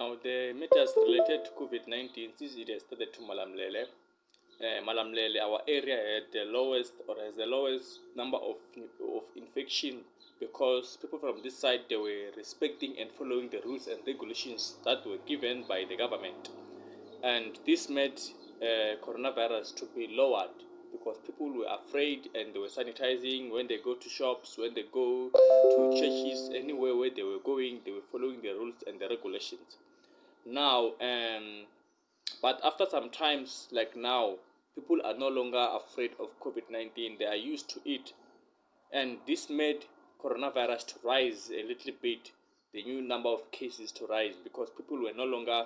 Now, the matters related to COVID-19, since it has started to Malamlele, our area had the lowest or has the lowest number of infection because people from this side, they were respecting and following the rules and regulations that were given by the government. And this made coronavirus to be lowered because people were afraid and they were sanitizing when they go to shops, when they go to churches, anywhere where they were going, they were following the rules and the regulations. Now, but after some times, like now, people are no longer afraid of COVID-19. They are used to it, and this made coronavirus to rise a little bit, the new number of cases to rise because people were no longer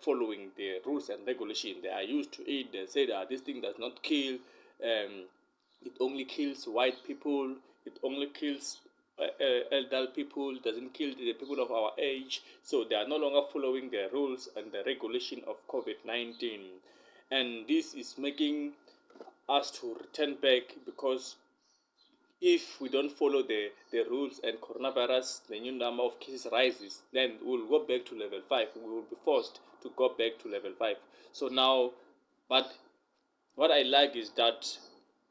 following the rules and regulations. They are used to it. They say that this thing does not kill. It only kills white people. It only kills elder people. Doesn't kill the people of our age. So they are no longer following the rules and the regulation of COVID-19, and this is making us to return back because if we don't follow the rules and coronavirus, the new number of cases rises, then we'll go back to level 5. We will be forced to go back to level 5. So now, but what I like is that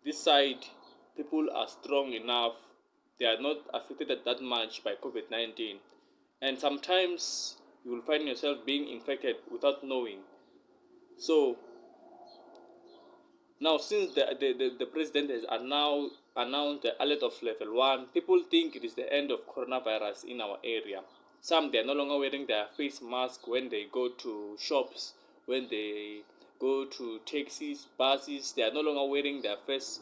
this side, people are strong enough. They are not affected that much by COVID-19. And sometimes you will find yourself being infected without knowing. So now, since the president has now announced the alert of level 1, people think it is the end of coronavirus in our area. Some, they are no longer wearing their face mask when they go to shops, when they go to taxis, buses. They are no longer wearing their face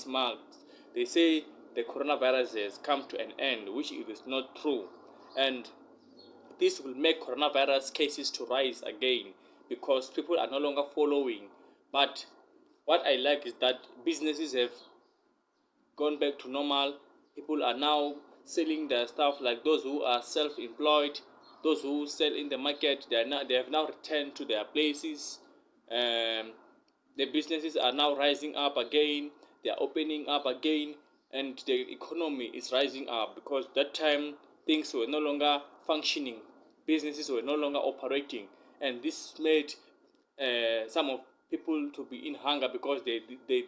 masks. They say the coronavirus has come to an end, which it is not true. And this will make coronavirus cases to rise again because people are no longer following. But what I like is that businesses have gone back to normal. People are now selling their stuff, like those who are self-employed, those who sell in the market. They have now returned to their places. The businesses are now rising up again. They are opening up again, and the economy is rising up because that time things were no longer functioning. Businesses were no longer operating, and this made some of people to be in hunger because they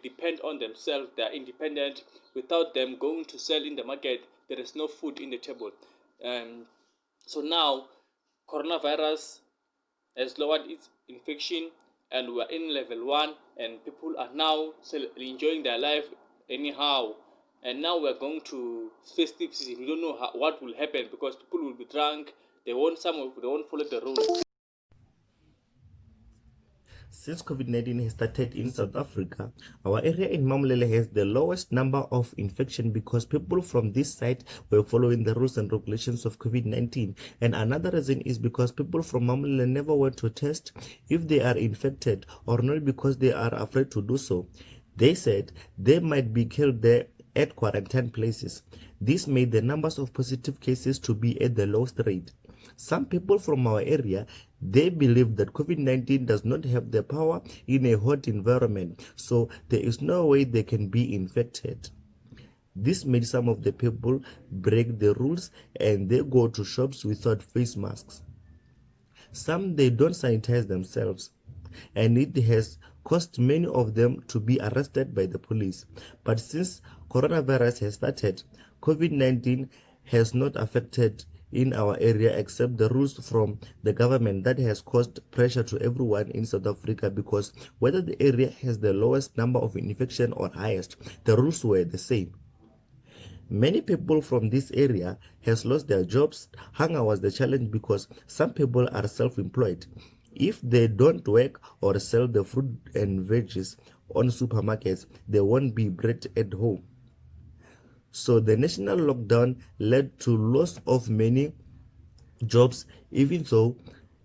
depend on themselves. They are independent. Without them going to sell in the market, there is no food in the table. So now coronavirus has lowered its infection, and we are in level 1, and people are now enjoying their life anyhow. And now we are going to festive season. We don't know what will happen because people will be drunk. They won't follow the rules. Since COVID-19 has started in South Africa, our area in Malamlele has the lowest number of infection because people from this side were following the rules and regulations of COVID-19. And another reason is because people from Malamlele never went to test if they are infected, or not because they are afraid to do so. They said they might be killed there at quarantine places. This made the numbers of positive cases to be at the lowest rate. Some people from our area, they believe that COVID-19 does not have the power in a hot environment, so there is no way they can be infected. This made some of the people break the rules and they go to shops without face masks. Some, they don't sanitize themselves, and it has caused many of them to be arrested by the police. But since coronavirus has started, COVID-19 has not affected in our area except the rules from the government that has caused pressure to everyone in South Africa, because whether the area has the lowest number of infection or highest, the rules were the same. Many people from this area has lost their jobs. Hunger was the challenge because some people are self-employed. If they don't work or sell the fruit and veggies on supermarkets, there won't be bread at home. So the national lockdown led to loss of many jobs. Even though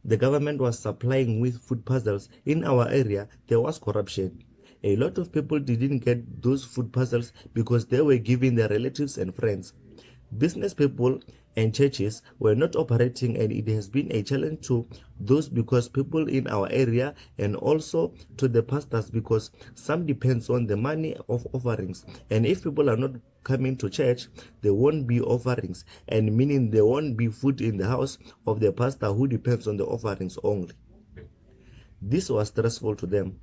the government was supplying with food parcels, in our area there was corruption. A lot of people didn't get those food parcels because they were giving their relatives and friends. Business people and churches were not operating, and it has been a challenge to those because people in our area, and also to the pastors because some depends on the money of offerings, and if people are not coming to church, there won't be offerings, and meaning there won't be food in the house of the pastor who depends on the offerings only. This was stressful to them.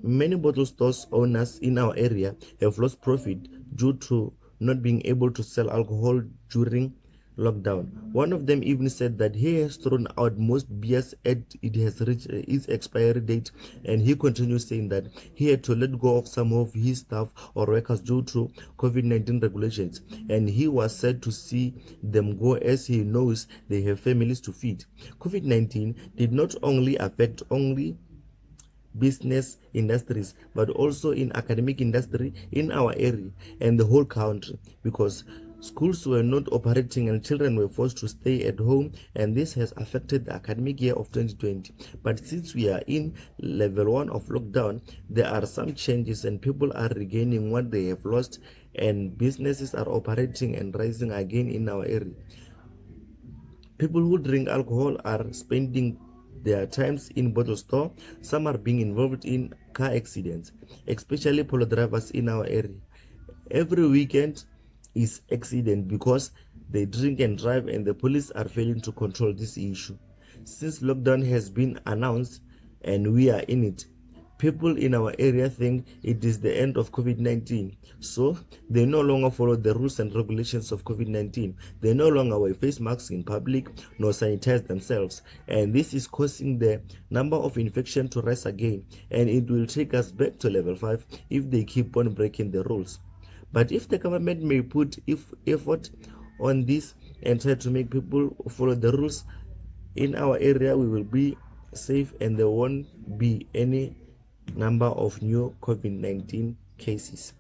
Many bottle stores owners in our area have lost profit due to not being able to sell alcohol during lockdown. One of them even said that he has thrown out most beers at it has reached its expiry date, and he continues saying that he had to let go of some of his staff or workers due to COVID-19 regulations, and he was sad to see them go as he knows they have families to feed. COVID-19 did not only affect business industries but also in academic industry in our area and the whole country, because schools were not operating and children were forced to stay at home, and this has affected the academic year of 2020. But since we are in level 1 of lockdown, there are some changes and people are regaining what they have lost, and businesses are operating and rising again in our area. People who drink alcohol are spending their times in bottle store. Some are being involved in car accidents, especially polo drivers in our area. Every weekend is accident because they drink and drive, and the police are failing to control this issue. Since lockdown has been announced and we are in it, people in our area think it is the end of COVID-19, so they no longer follow the rules and regulations of COVID-19. They no longer wear face masks in public nor sanitize themselves, and this is causing the number of infection to rise again, and it will take us back to level 5 if they keep on breaking the rules. But if the government may put effort on this and try to make people follow the rules in our area, we will be safe and there won't be any number of new COVID-19 cases.